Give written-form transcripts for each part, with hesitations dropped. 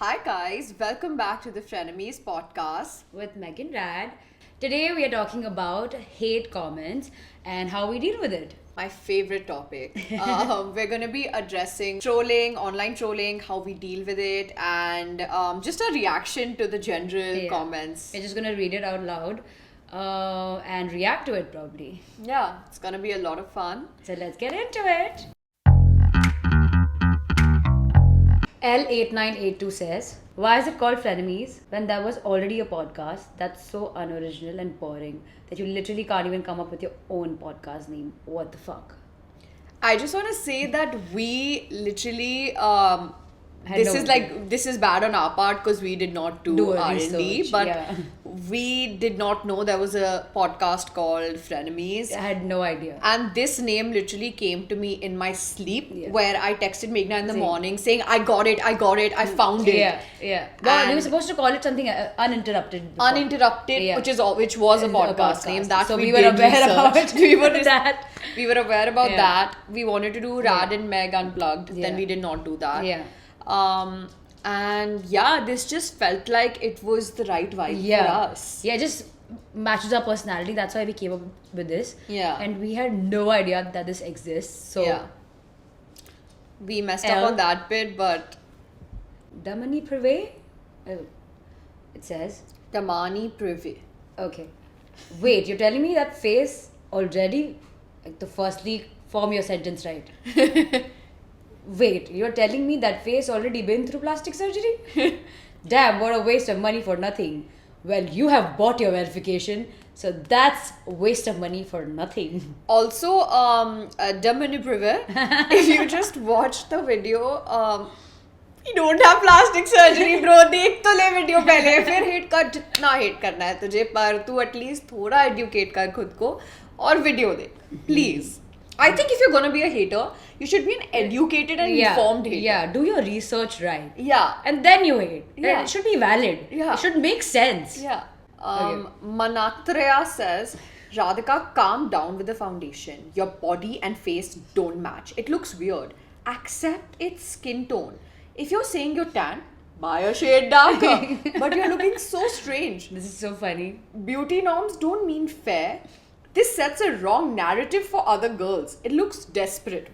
Hi guys, welcome back to the Frenemies podcast. With Megan Rad. Today we are talking about hate comments and how we deal with it. My favorite topic. We're going to be addressing trolling, online trolling, how we deal with it, and just a reaction to the general comments. We're just gonna read it out loud and react to it probably. Yeah, it's going to be a lot of fun. So let's get into it. L8982 says, why is it called Frenemies when there was already a podcast that's so unoriginal and boring that you literally can't even come up with your own podcast name? What the fuck? I just want to say that we literally Had no idea. this is bad on our part because we did not do a R&D, research, but yeah. we did not know there was a podcast called Frenemies. I had no idea. And this name literally came to me in my sleep, Yeah. where I texted Meghna in the Same. morning saying, I got it, I found it. Yeah. Well, we were And- supposed to call it something uninterrupted. before. Uninterrupted, Yeah. which was a Is podcast name. That So we we were did aware research. about we were that. We were aware about Yeah. that. We wanted to do Rad and Meg Unplugged. Yeah. Then we did not do that. Yeah. And yeah, this just felt like it was the right vibe for us. Yeah, it just matches our personality. That's why we came up with this. Yeah. And we had no idea that this exists. So, Yeah. We messed L. up on that bit, but Damani Prive? Oh, it says. Damani Prive. Okay. Wait, you're telling me that face already? Like the firstly, form your sentence right. Wait, you're telling me that face already been through plastic surgery? Damn, what a waste of money for nothing. Well, you have bought your verification, so that's a waste of money for nothing. Also, Damani Prive, if you just watch the video, you don't have plastic surgery, bro. देख तो ले video पहले, फिर hate कर जितना hate करना है तुझे, पर तू at least थोड़ा educate कर खुद को और video देख, please. I think if you're gonna be a hater, you should be an educated and informed hater. Yeah, do your research right. Yeah. And then you hate. Yeah. It should be valid. Yeah. It should make sense. Yeah. Okay. Manatraya says, Radhika, calm down with the foundation. Your body and face don't match. It looks weird. Accept its skin tone. If you're saying you're tan, buy a shade darker. But you're looking so strange. This is so funny. Beauty norms don't mean fair. This sets a wrong narrative for other girls. It looks desperate.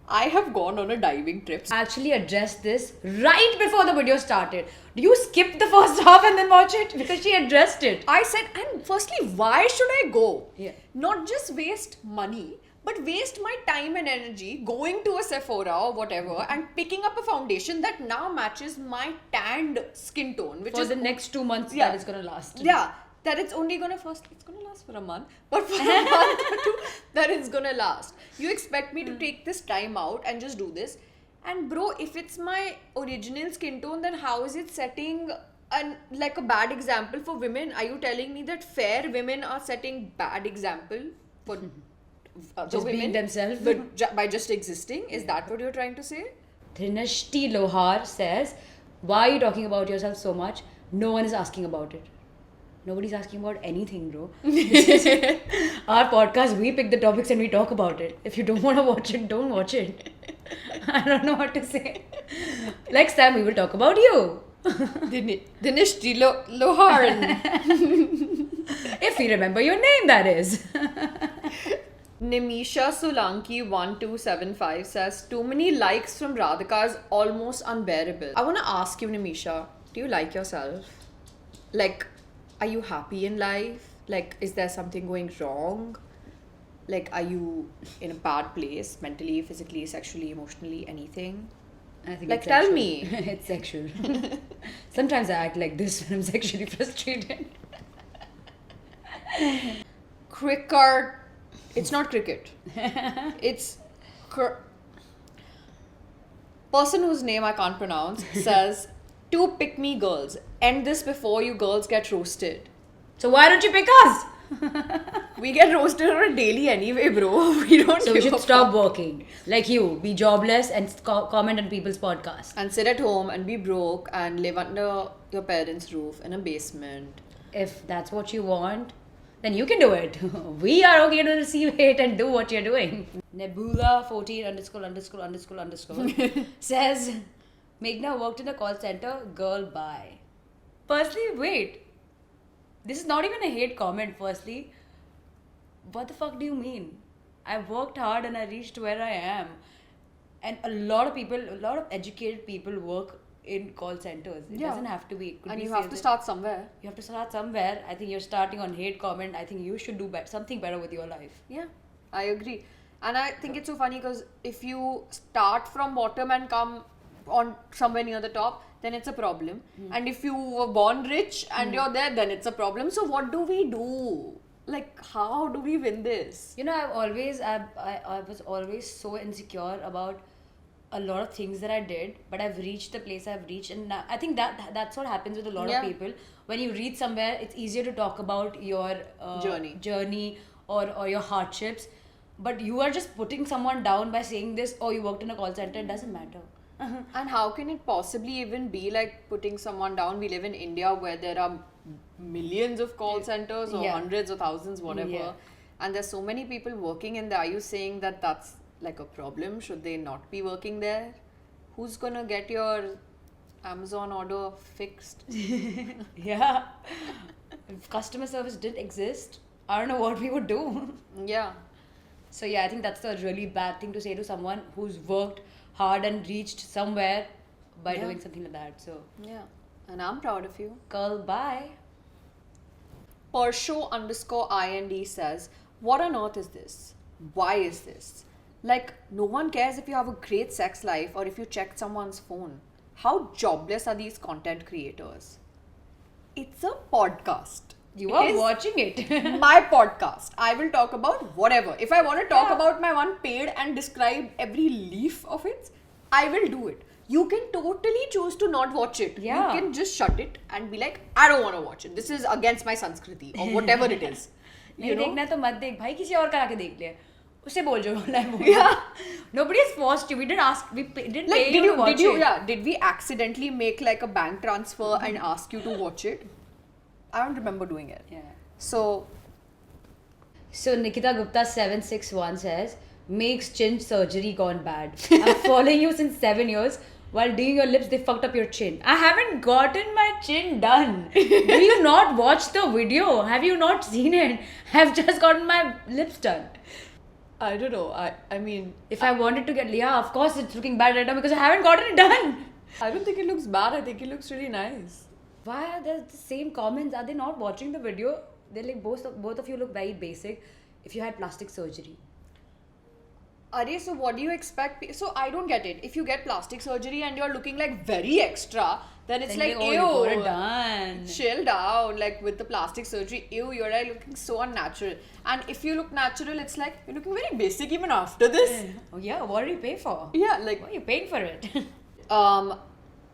I have gone on a diving trip. Actually addressed this right before the video started. Do you skip the first half and then watch it? Because she addressed it. I said, and firstly, why should I go? Yeah. Not just waste money, but waste my time and energy going to a Sephora or whatever and picking up a foundation that now matches my tanned skin tone, which For is the next 2 months Yeah. that is gonna last. yeah, that it's only gonna it's gonna last for a month, but for a month or two, that it's gonna last. You expect me to take this time out and just do this, and bro, if it's my original skin tone, then how is it setting like a bad example for women? Are you telling me that fair women are setting bad example for the Just being women themselves? but by just existing? Is that what you're trying to say? Trinashti Lohar says, why are you talking about yourself so much? No one is asking about it. Nobody's asking about anything, bro. This is our podcast. We pick the topics and we talk about it. If you don't want to watch it, don't watch it. I don't know what to say. Next time we will talk about you. Dinesh Loharan. If we remember your name, that is. Nimisha Solanki 1275 says, too many likes from Radhika is almost unbearable. I want to ask you, Nimisha, do you like yourself? Like, are you happy in life? Like, is there something going wrong? Like, are you in a bad place mentally, physically, sexually, emotionally, anything? I think Like, it's tell sexual. me. It's sexual. Sometimes I act like this when I'm sexually frustrated. Cricket. It's not cricket. It's person whose name I can't pronounce says, two pick me girls. End this before you girls get roasted. So why don't you pick us? We get roasted on a daily anyway, bro. We don't So we give should a stop fuck. working. Like you, be jobless and comment on people's podcasts. And sit at home and be broke and live under your parents' roof in a basement. If that's what you want, then you can do it. We are okay to receive hate and do what you're doing. Nebula 14 __ says, Meghna worked in a call center. Girl, bye. Firstly, wait. This is not even a hate comment. Firstly, what the fuck do you mean? I worked hard and I reached where I am. And a lot of people, a lot of educated people work in call centers. It Yeah. doesn't have to be. It could And be you have sales. to start somewhere. You have to start somewhere. I think you're starting on hate comment. I think you should do something better with your life. Yeah, I agree. And I think it's so funny because if you start from bottom and come on somewhere near the top, then it's a problem. And if you were born rich and you're there, then it's a problem. So what do we do? Like, how do we win this? You know, I was always so insecure about a lot of things that I did, but I've reached the place I've reached, and now, I think that's what happens with a lot Yeah. of people. When you reach somewhere, it's easier to talk about your journey or your hardships, but you are just putting someone down by saying this. Oh, you worked in a call center. It doesn't matter. And how can it possibly even be like putting someone down? We live in India where there are millions of call centers or Yeah. hundreds or thousands, whatever. Yeah. And there's so many people working in there. Are you saying that that's like a problem? Should they not be working there? Who's gonna get your Amazon order fixed? Yeah. If customer service didn't exist, I don't know what we would do. Yeah. So yeah, I think that's a really bad thing to say to someone who's worked hard and reached somewhere by Yeah. doing something like that. So, Yeah. And I'm proud of you. girl, bye. Pershow_IND says, what on earth is this? Why is this? Like, no one cares if you have a great sex life or if you check someone's phone. How jobless are these content creators? It's a podcast. You It are is watching it. my podcast. I will talk about whatever. If I want to talk Yeah. about my one paid and describe every leaf of it, I will do it. You can totally choose to not watch it. Yeah. You can just shut it and be like, I don't want to watch it. This is against my Sanskriti or whatever it is. नहीं You know? देखना तो मत देख भाई किसी और करा के देख ले उससे बोल जो बोलना है बोल nobody has forced you we didn't ask we didn't Like, pay you to watch it did we accidentally make like a bank transfer and ask you to watch it? I don't remember doing it. yeah. So, So Nikita Gupta 761 says, makes chin surgery gone bad. I'm following you since 7 years. While doing your lips, they fucked up your chin. I haven't gotten my chin done. Do you not watch the video? Have you not seen it? I've just gotten my lips done. I don't know. I mean, If I wanted to get, yeah, of course it's looking bad right now because I haven't gotten it done. I don't think it looks bad. I think it looks really nice. Why are there the same comments? Are they not watching the video? They're like, both of you look very basic if you had plastic surgery. Arey, so what do you expect? So I don't get it. If you get plastic surgery and you're looking like very extra, then it's like, oh, ew, you got it done. chill down. Like with the plastic surgery, ew, you're like looking so unnatural. And if you look natural, it's like you're looking very basic even after this. Oh yeah, what did you pay for? Yeah, like Why are you paying for it?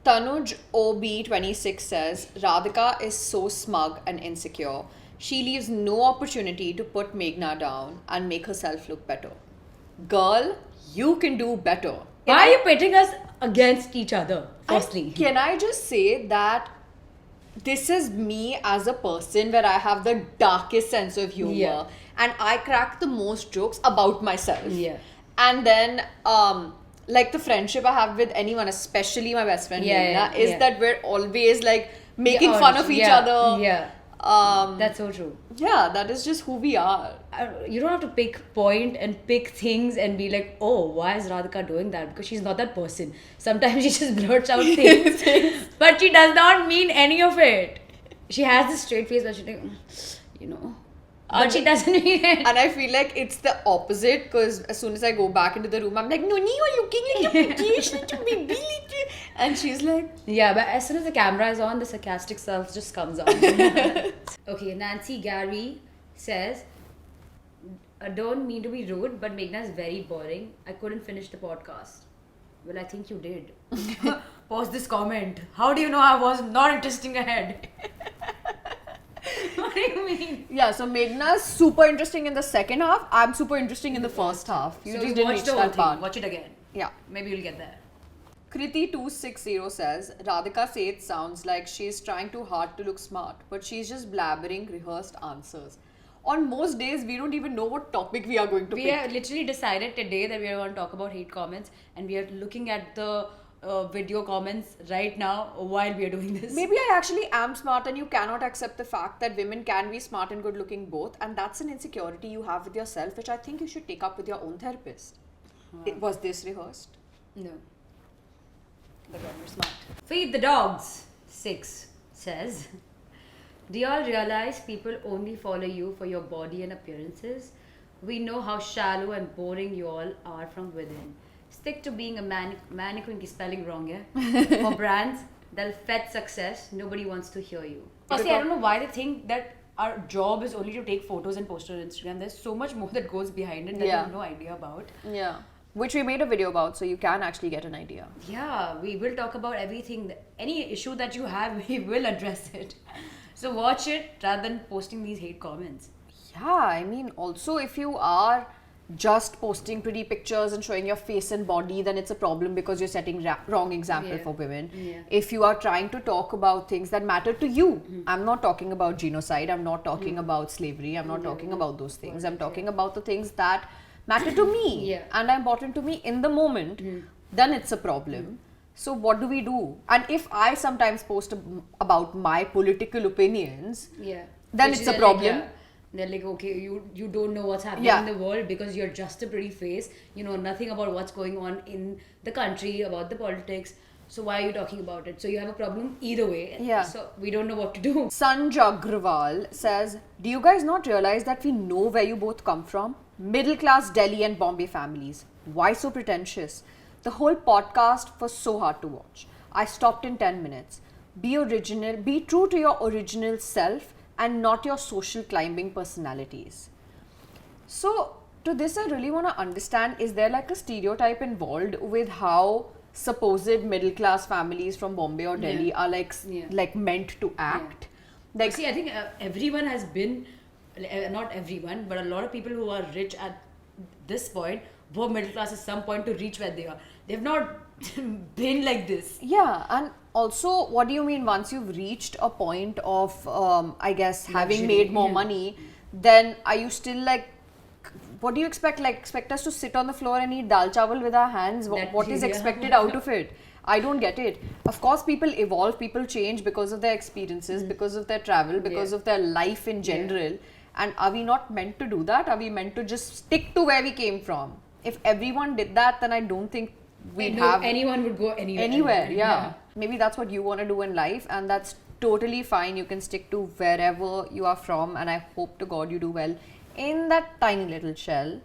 Tanuj OB26 says, Radhika is so smug and insecure. She leaves no opportunity to put Meghna down and make herself look better. Girl, you can do better. Why are you pitting us against each other? Firstly, Can I just say that this is me as a person where I have the darkest sense of humor Yeah. and I crack the most jokes about myself. Yeah. And then, like the friendship I have with anyone, especially my best friend Yeah, Meghna, yeah, is yeah. that we're always like making Yeah, fun of each yeah, other. Yeah, Um, that's so true. yeah, that is just who we are. You don't have to pick point and pick things and be like, oh, why is Radhika doing that? Because she's not that person. Sometimes she just blurts out things, but she does not mean any of it. She has this straight face, but she's like, you know, but she doesn't mean it. And I feel like it's the opposite because as soon as I go back into the room, I'm like, Noni, you're looking like a British little baby. And she's like, Yeah, but as soon as the camera is on, the sarcastic self just comes on. Okay, Nancy Gary says, I don't mean to be rude, but Meghna is very boring. I couldn't finish the podcast. Well, I think you did. Pause this comment. How do you know I was not interesting ahead? What do you mean? yeah, so Meghna's super interesting in the second half. I'm super interesting in the first half. You So just you didn't watch reach the whole that thing. part. Watch it again. Yeah. Maybe you'll get there. Kriti260 says, Radhika Seth sounds like she's trying too hard to look smart, but she's just blabbering rehearsed answers. On most days, we don't even know what topic we are going to We pick. have literally decided today that we are going to talk about hate comments, and we are looking at the video comments right now while we are doing this. Maybe I actually am smart and you cannot accept the fact that women can be smart and good looking both, and that's an insecurity you have with yourself, which I think you should take up with your own therapist. Was this rehearsed? No. But you're smart. Feed the dogs. 6 says, do y'all realize people only follow you for your body and appearances? We know how shallow and boring you all are from within. Stick to being a mannequin ki spelling wrong, yeah? For brands, they'll fetch success. Nobody wants to hear you. Honestly, I don't know why they think that our job is only to take photos and post on Instagram. There's so much more that goes behind it that Yeah. I have no idea about. Yeah. Which we made a video about, so you can actually get an idea. Yeah, we will talk about everything. Any issue that you have, we will address it. So watch it rather than posting these hate comments. Yeah, I mean, also if you are just posting pretty pictures and showing your face and body, then it's a problem because you're setting wrong example Yeah. for women. Yeah. If you are trying to talk about things that matter to you, I'm not talking about genocide, I'm not talking about slavery, I'm not talking about those things. I'm talking about the things that matter to me Yeah. and are important to me in the moment, then it's a problem. So what do we do? And if I sometimes post about my political opinions, Yeah. then Which it's a they're problem. Like, yeah, they're like, okay, you don't know what's happening Yeah. in the world because you're just a pretty face. You know nothing about what's going on in the country, about the politics. So why are you talking about it? So you have a problem either way. Yeah. So we don't know what to do. Sanj Agrawal says, do you guys not realize that we know where you both come from? Middle class Delhi and Bombay families. Why so pretentious? The whole podcast was so hard to watch. I stopped in 10 minutes. Be original, be true to your original self and not your social climbing personalities. So, to this, I really want to understand, is there like a stereotype involved with how supposed middle class families from Bombay or Delhi Yeah. are like Yeah. like meant to act? Like, See, I think everyone has been, not everyone, but a lot of people who are rich at this point were middle class at some point to reach where they are. They've not been like this. yeah, and also, what do you mean once you've reached a point of, I guess, having Luxury, made more yeah. money, then are you still like, what do you expect? Like, expect us to sit on the floor and eat dal chawal with our hands? What is Yeah. expected out of it? I don't get it. Of course, people evolve, people change because of their experiences, because of their travel, because Yeah. of their life in general. And are we not meant to do that? Are we meant to just stick to where we came from? If everyone did that, then I don't think we'd No, have anyone would go anywhere. anywhere. Yeah. Maybe that's what you want to do in life, and that's totally fine. You can stick to wherever you are from, and I hope to God you do well in that tiny little shell.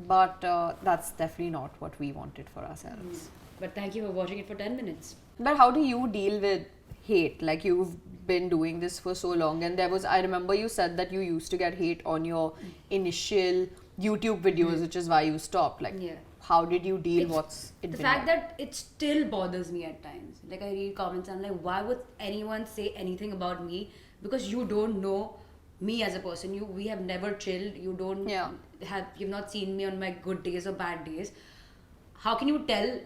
But that's definitely not what we wanted for ourselves. But thank you for watching it for 10 minutes. But how do you deal with hate? Like, you've been doing this for so long, and I remember you said that you used to get hate on your initial YouTube videos, which is why you stopped. Like, Yeah. how did you deal? It's What's it the been fact like? that it still bothers me at times. Like, I read comments and I'm like, why would anyone say anything about me? Because you don't know me as a person. We have never chilled. You don't Yeah. you've not seen me on my good days or bad days. How can you tell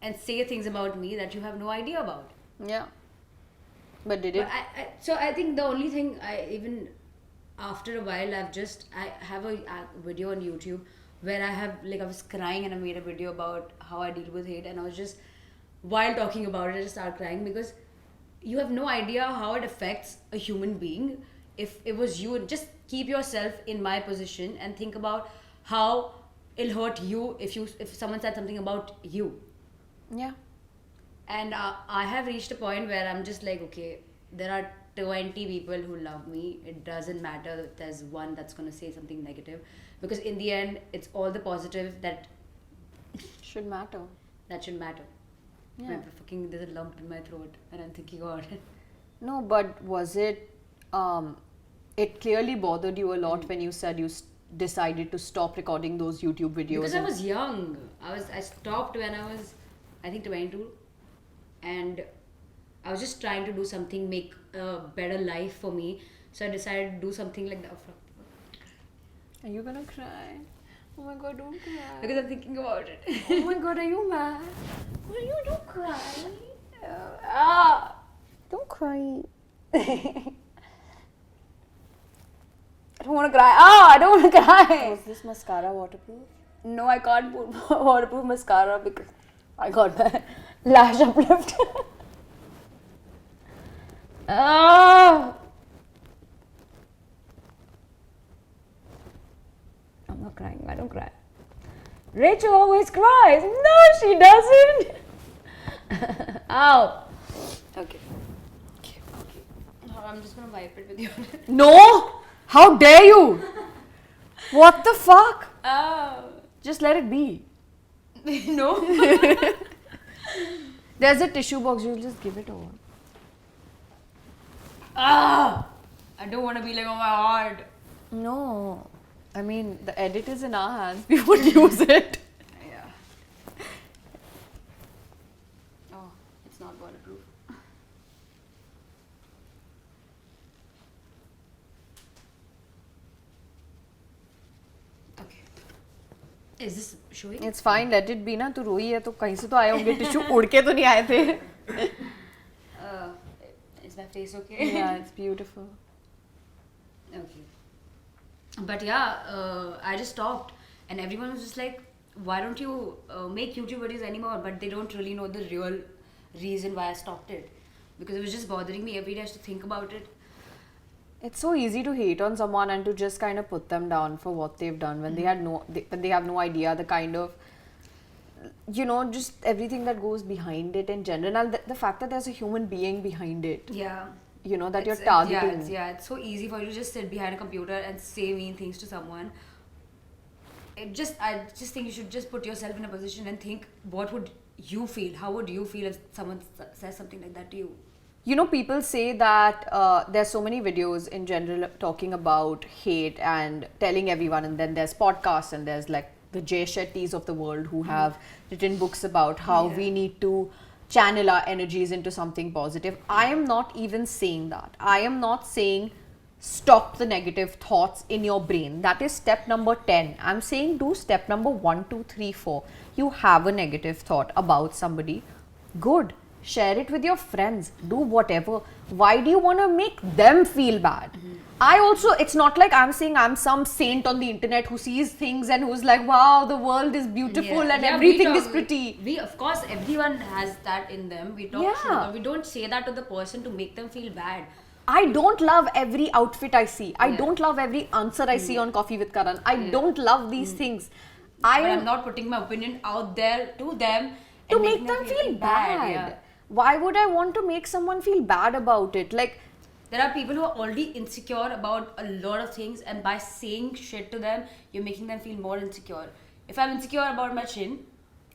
and say things about me that you have no idea about? Yeah. But did it? But so I think the only thing after a while I have a video on YouTube where I was crying and I made a video about how I deal with hate, and I was just, while talking about it, I just started crying because you have no idea how it affects a human being. If it was you, just keep yourself in my position and think about how it'll hurt you if someone said something about you. Yeah. And I have reached a point where I'm just like, okay, there are 20 people who love me. It doesn't matter if there's one that's going to say something negative. Because in the end, it's all the positive that Should matter. should matter. Yeah. There's a lump in my throat and I'm thinking about it. No, but was it? It clearly bothered you a lot when you said you decided to stop recording those YouTube videos. Because I was young. I stopped when I was, I think, 22. And I was just trying to do something, make a better life for me. So I decided to do something like that. Are you gonna cry? Oh my god, don't cry. Because I'm thinking about it. Oh my god, are you mad? Why you don't cry? Don't cry. I don't want to cry. I don't want to cry. Was this mascara waterproof? No, I can't put waterproof mascara because I got Lash uplift. Ah. I'm not crying. I don't cry. Rachel always cries. No, she doesn't. Ow. Okay. I'm just gonna wipe it with you. No! How dare you? What the fuck? Oh. Just let it be. No. There's a tissue box, you'll just give it over. Ah. I don't want to be like, oh my heart. No. I mean, the edit is in our hands. We would use it. Yeah. Oh, it's not waterproof. Okay. Is this showing? It's fine, let it be ना. तू रोई है तो कहीं से तो आए होंगे टिश्यू उड़ के तो नहीं आए थे. Is my face okay? Yeah, it's beautiful. Okay. But yeah, I just stopped, and everyone was just like, "Why don't you make YouTube videos anymore?" But they don't really know the real reason why I stopped it, because it was just bothering me every day. I used to think about it. It's so easy to hate on someone and to just kind of put them down for what they've done when when they have no idea the kind of, you know, just everything that goes behind it in general. And the fact that there's a human being behind it, Yeah. you know, that you're It's- targeting. it's so easy for you to just sit behind a computer and say mean things to someone. I just think you should just put yourself in a position and think, what would you feel? How would you feel if someone says something like that to you? You know, people say that there's so many videos in general talking about hate and telling everyone, and then there's podcasts and there's like the Jay Shetties of the world who have written books about how we need to channel our energies into something positive. I am not even saying that. I am not saying stop the negative thoughts in your brain. That is step number 10. I'm saying do step number 1, 2, 3, 4. You have a negative thought about somebody. Good. Share it with your friends. Do whatever. Why do you want to make them feel bad? I also, it's not like I'm saying I'm some saint on the internet who sees things and who's like, wow, the world is beautiful and everything is pretty. We, of course, everyone has that in them. We talk shit, but we don't say that to the person to make them feel bad. I don't love every outfit I see. I don't love every answer I see on Coffee with Karan. I don't love these things. I'm not putting my opinion out there to them to and make them feel bad. Yeah. Why would I want to make someone feel bad about it? Like, there are people who are already insecure about a lot of things, and by saying shit to them, you're making them feel more insecure. If I'm insecure about my chin,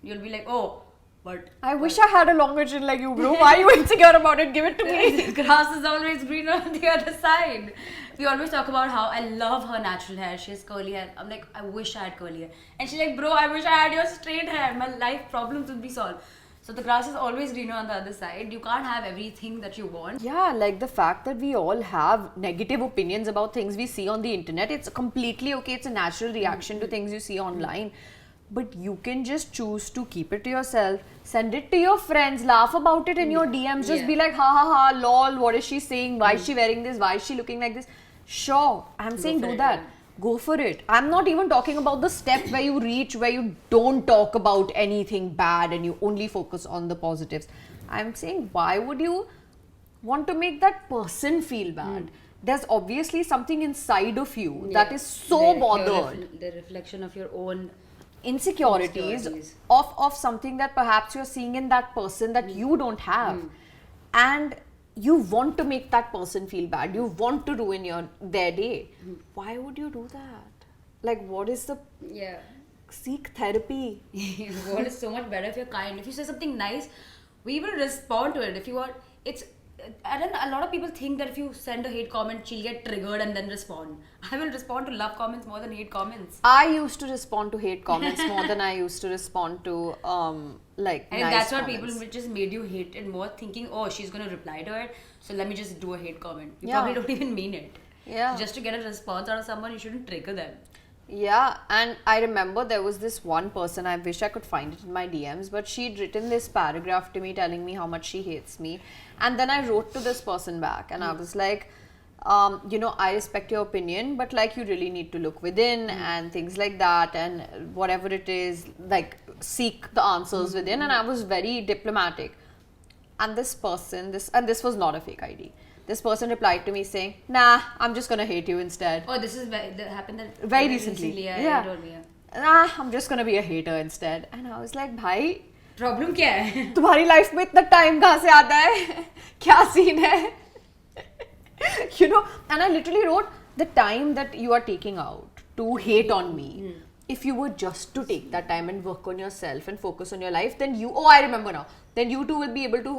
you'll be like, oh, but I wish I had a longer chin like you, bro. Why are you insecure about it? Give it to me. the grass is always greener on the other side. We always talk about how I love her natural hair. She has curly hair. I'm like, I wish I had curly hair. And she's like, bro, I wish I had your straight hair. My life problems would be solved. So the grass is always greener on the other side. You can't have everything that you want. Yeah, like the fact that we all have negative opinions about things we see on the internet, it's completely okay. It's a natural reaction to things you see online. But you can just choose to keep it to yourself, send it to your friends, laugh about it in your DMs, just be like, ha ha ha, lol, what is she saying? Why is she wearing this? Why is she looking like this? Sure, I'm saying do that. Go for it. I'm not even talking about the step where you reach where you don't talk about anything bad and you only focus on the positives. I'm saying, why would you want to make that person feel bad? There's obviously something inside of you that is so bothered. The reflection of your own Insecurities of something that perhaps you're seeing in that person that you don't have. And you want to make that person feel bad. You want to ruin their day. Why would you do that? Like, what is the... Yeah. Seek therapy. The world is so much better if you're kind. If you say something nice, we will respond to it. If you are... I don't know, a lot of people think that if you send a hate comment, she'll get triggered and then respond. I will respond to love comments more than hate comments. I used to respond to hate comments more than I used to respond to like And nice that's what comments. people just made you hate it more, thinking, oh, she's going to reply to it, so let me just do a hate comment. You Yeah. probably don't even mean it. Yeah. Just to get a response out of someone, you shouldn't trigger them. Yeah, and I remember there was this one person, I wish I could find it in my DMs, but she'd written this paragraph to me telling me how much she hates me. And then I wrote to this person back and I was like, you know, I respect your opinion, but like you really need to look within and things like that, and whatever it is, like seek the answers within, and I was very diplomatic. And this person, this was not a fake ID. This person replied to me saying, "Nah, I'm just gonna hate you instead." Oh, this is that happened that Very recently. Yeah, you told me. Yeah. Nah, I'm just gonna be a hater instead. And I was like, भाई Problem क्या है? तुम्हारी life में इतना time कहाँ से आता है? क्या सीन है? You know, and I literally wrote the time that you are taking out to hate on me. If you were just to take that time and work on yourself and focus on your life, then I remember now. Then you too will be able to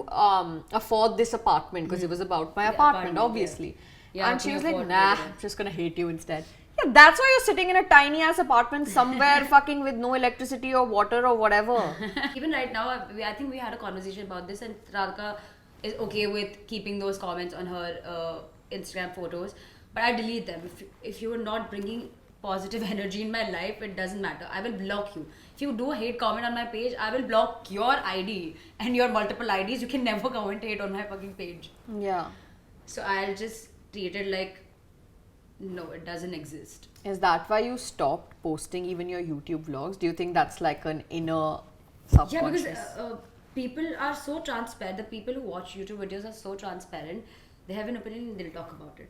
afford this apartment, because it was about my apartment, obviously. Yeah, And she was like, afford "Nah, it. I'm just gonna hate you instead." Yeah, that's why you're sitting in a tiny ass apartment somewhere, fucking with no electricity or water or whatever. Even right now, I think we had a conversation about this, and Radhika is okay with keeping those comments on her Instagram photos, but I delete them. If you are not bringing positive energy in my life, it doesn't matter. I will block you. If you do a hate comment on my page, I will block your ID and your multiple IDs. You can never comment hate on my fucking page. Yeah. So I'll just treat it like, no, it doesn't exist. Is that why you stopped posting even your YouTube vlogs? Do you think that's like an inner subconscious? Yeah, because people are so transparent. The people who watch YouTube videos are so transparent. They have an opinion and they'll talk about it.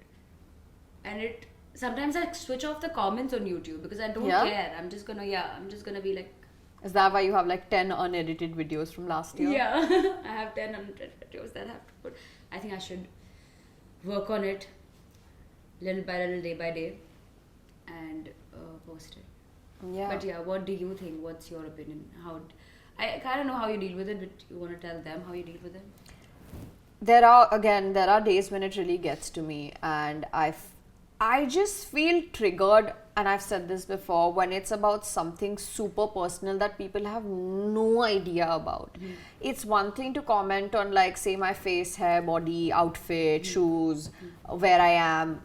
And sometimes I switch off the comments on YouTube because I don't care. I'm just gonna be like. Is that why you have like 10 unedited videos from last year? Yeah, I have 10 videos that I have to put. I think I should work on it little by little, day by day, and post it. Yeah. But yeah, what do you think? What's your opinion? I kind of know how you deal with it, but you want to tell them how you deal with it? There are days when it really gets to me, and I just feel triggered, and I've said this before, when it's about something super personal that people have no idea about. It's one thing to comment on, like, say, my face, hair, body, outfit, shoes, where I am,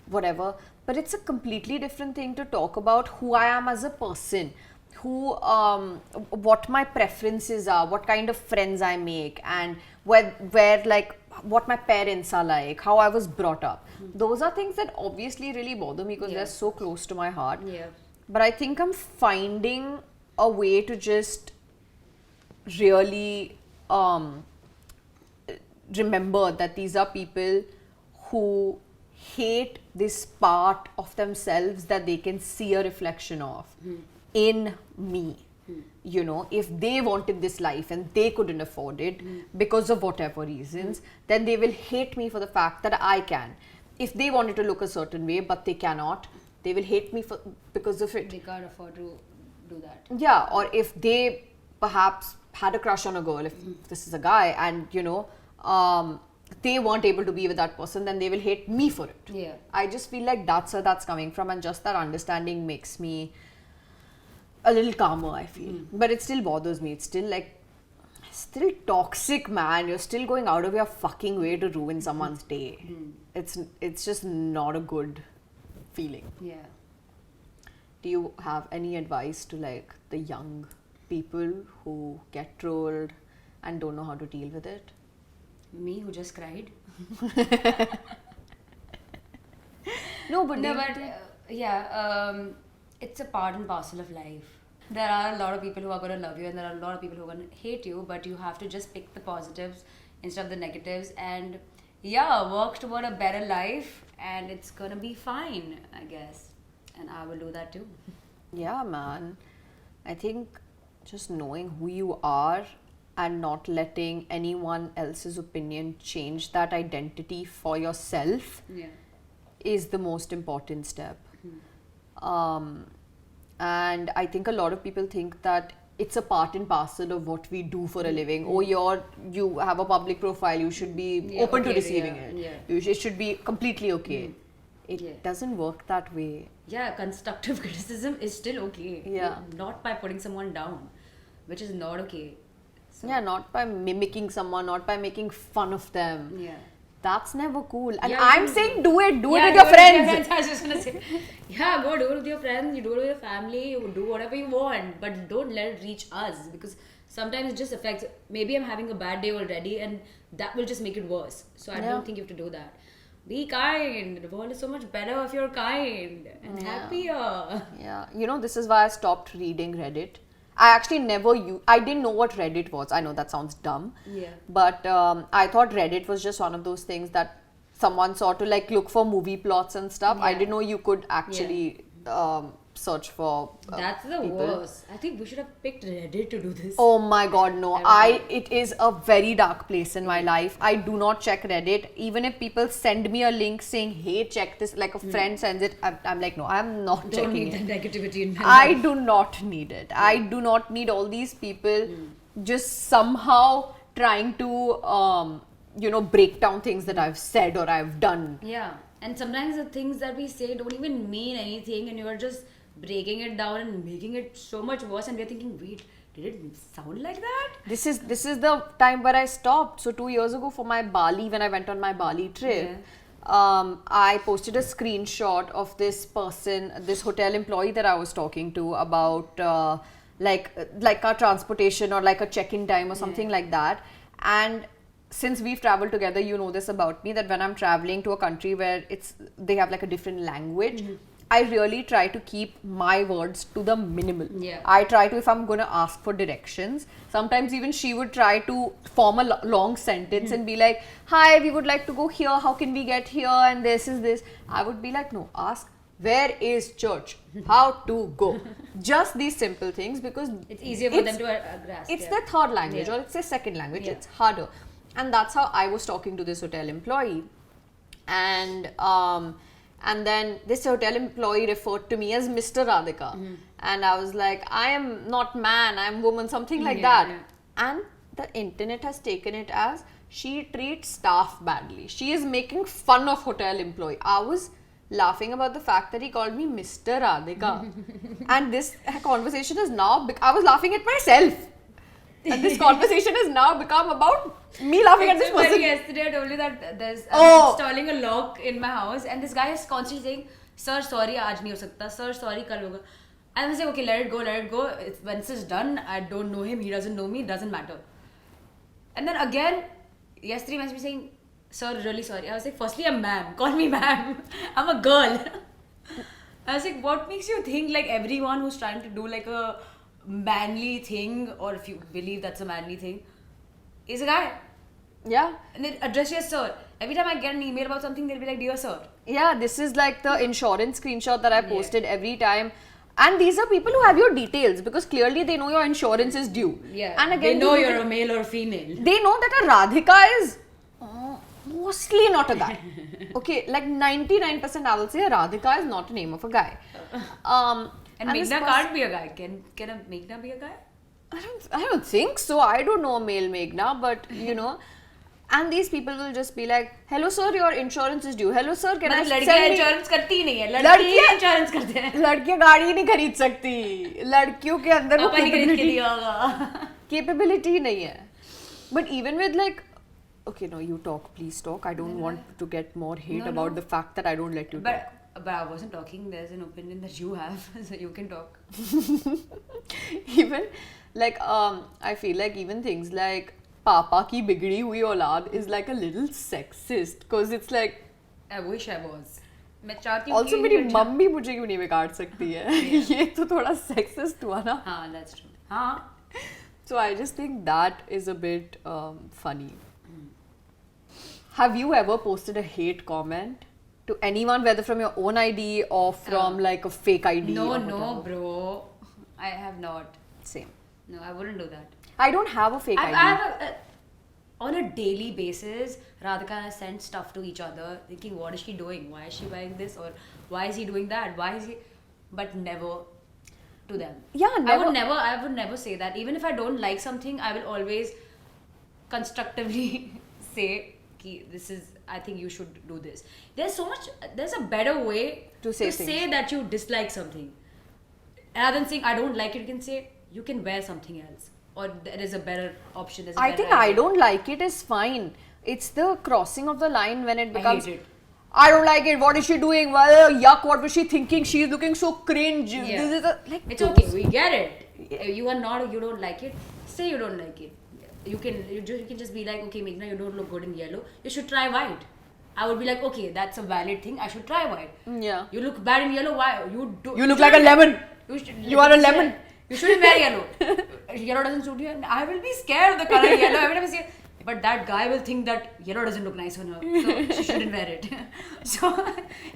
whatever, but it's a completely different thing to talk about who I am as a person, what my preferences are, what kind of friends I make, and where like what my parents are like, how I was brought up. Those are things that obviously really bother me because they're so close to my heart. Yeah. But I think I'm finding a way to just really remember that these are people who hate this part of themselves that they can see a reflection of in me. You know, if they wanted this life and they couldn't afford it because of whatever reasons, then they will hate me for the fact that I can. If they wanted to look a certain way but they cannot, they will hate me because of it. They can't afford to do that. Yeah, or if they perhaps had a crush on a girl, if this is a guy, and you know, they weren't able to be with that person, then they will hate me for it. Yeah. I just feel like that's where that's coming from, and just that understanding makes me a little calmer, I feel. But it still bothers me. It's still like, still toxic, man. You're still going out of your fucking way to ruin someone's day. It's just not a good feeling. Yeah. Do you have any advice to like the young people who get trolled and don't know how to deal with it? Me who just cried. No, but it's a part and parcel of life. There are a lot of people who are going to love you and there are a lot of people who are going to hate you, but you have to just pick the positives instead of the negatives and work toward a better life, and it's going to be fine, I guess. And I will do that too. Yeah, man. I think just knowing who you are and not letting anyone else's opinion change that identity for yourself is the most important step. And I think a lot of people think that it's a part and parcel of what we do for a living. Oh, you have a public profile, you should be open to receiving it. It should be completely okay. It doesn't work that way. Yeah, constructive criticism is still okay. Yeah. Not by putting someone down, which is not okay. So, Yeah, not by mimicking someone, not by making fun of them. Yeah. That's never cool. And Yeah, I'm you- saying do it Yeah, with your friends. I was just gonna say, go do it with your friends, you do it with your family, you do whatever you want, but don't let it reach us, because sometimes it just affects. Maybe I'm having a bad day already, and that will just make it worse. So I don't think you have to do that. Be kind. The world is so much better if you're kind and happier. Yeah, you know, this is why I stopped reading Reddit. I actually never I didn't know what Reddit was. I know that sounds dumb. Yeah. But I thought Reddit was just one of those things that someone saw to like look for movie plots and stuff. I Yeah. didn't know you could actually search for That's the people. worst. I think we should have picked Reddit to do this. Oh my god, no. I It is a very dark place in my life. I do not check Reddit. Even if people send me a link saying, hey, check this, like a friend sends it, I'm like, no, I'm not Don't checking need it. that negativity in my I life. do not need it. I do not need all these people just somehow trying to, break down things that I've said or I've done. Yeah, and sometimes the things that we say don't even mean anything, and you're just breaking it down and making it so much worse, and we're thinking, wait, did it sound like that? This is the time where I stopped. So 2 years ago for my Bali, when I went on my Bali trip, I posted a screenshot of this person, this hotel employee that I was talking to about like our transportation or like a check-in time or something like that. And since we've traveled together, you know this about me, that when I'm traveling to a country where they have like a different language, I really try to keep my words to the minimal. Yeah. I try to, if I'm going to ask for directions, sometimes even she would try to form a long sentence and be like, hi, we would like to go here, how can we get here, and this is this. I would be like, no, ask, where is church, how to go. Just these simple things, because It's easier for them to grasp. it's yeah. their third language Yeah. or it's their second language. Yeah. It's harder. And that's how I was talking to this hotel employee. And then this hotel employee referred to me as Mr. Radhika. And I was like, I am not man, I am woman, something like Yeah, that. yeah. And the internet has taken it as she treats staff badly. She is making fun of hotel employee. I was laughing about the fact that he called me Mr. Radhika. And this conversation is now, I was laughing at myself. And this conversation has now become about me laughing at this It's so funny. person. Yesterday I told you that I'm Oh. installing a lock in my house, and this guy is constantly saying, "Sir, sorry, आज नहीं हो सकता. Sir, sorry, कल होगा." And I was like, "Okay, let it go. Once it's done, I don't know him. He doesn't know me. It doesn't matter." And then again, yesterday he must be saying, "Sir, really sorry." I was like, "Firstly, I'm ma'am. Call me ma'am. I'm a girl." I was like, "What makes you think like everyone who's trying to do like a manly thing, or if you believe that's a manly thing, is a guy?" Yeah. And then address your sir. Every time I get an email about something, they'll be like, "Dear sir." Yeah, this is like the insurance screenshot that I posted every time. And these are people who have your details because clearly they know your insurance is due. Yeah. And again, they know you're a male or female. they know that a Radhika is mostly not a guy. Okay, like 99% I will say a Radhika is not a name of a guy. And this Meghna pers- can't be a guy. Can a Meghna be a guy? I don't think so. I don't know a male Meghna, but and these people will just be like, hello sir, your insurance is due. Hello sir, can I मतलब लड़कियां send me... insurance करती ही नहीं है. लड़कियां- लड़कियां insurance करते हैं. लड़कियां गाड़ी नहीं खरीद सकती. लड़कियों के अंदर वो पापा ने खरीद के capability- दिया होगा. capability नहीं है. But even with like, okay, no, you talk, please talk. I don't want to get more hate No, about no. the fact that I don't let you talk. But I wasn't talking. There's an opinion that you have, so you can talk. Even like I feel like even things like पापा की बिगड़ी हुई औलाद is like a little sexist because it's like I wish I was. मैं चाहती हूँ also कि मेरी लड़कियां- मम्मी मुझे क्यों नहीं बिगाड़ सकती है. ये तो थोड़ा sexist हुआ ना. हाँ, that's true. हाँ. So I just think that is a bit funny. Have you ever posted a hate comment to anyone, whether from your own ID or from like a fake ID? No, or no, whatever? bro. I have not. Same. No, I wouldn't do that. I don't have a fake ID. I have on a daily basis, Radhika and I send stuff to each other, thinking, what is she doing? Why is she buying this? Or why is he doing that? Why is he? But never to them. Yeah, never. I would never say that. Even if I don't like something, I will always constructively say, "Ki, this is. I think you should do this." There's a better way To say things. that you dislike something. Rather than saying I don't like it, you can say you can wear something else, or there is a better option. There's a I better think I idea. don't like it is fine. It's the crossing of the line when it becomes. hate it. I don't like it. What is she doing? Well, yuck! What was she thinking? She's looking so cringe. Yeah. This is like It's okay. We get it. You don't like it. Say you don't like it. You can just be like, okay, Meghna, you don't look good in yellow. You should try white. I would be like, okay, that's a valid thing. I should try white. Yeah. You look bad in yellow. Why you do? You look like a lemon. You are a lemon. You shouldn't wear yellow. Yellow doesn't suit you. And I will be scared of the color yellow every time I see it. But that guy will think that yellow doesn't look nice on her, so she shouldn't wear it. So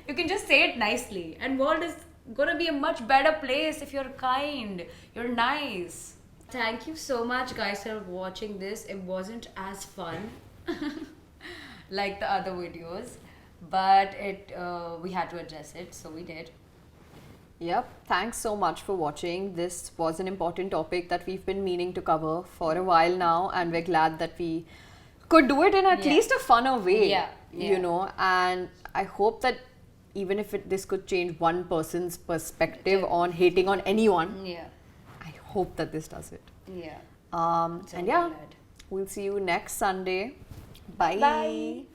you can just say it nicely. And world is gonna be a much better place if you're kind, you're nice. Thank you so much, guys, for watching this. It wasn't as fun like the other videos, but we had to address it, so we did. Yep. Thanks so much for watching. This was an important topic that we've been meaning to cover for a while now, and we're glad that we could do it in at Yeah. least a funner way. Yeah. You know, and I hope that even if this could change one person's perspective on hating on anyone, Yeah. I hope that this does it. Yeah. So And yeah, glad. we'll see you next Sunday. Bye. Bye.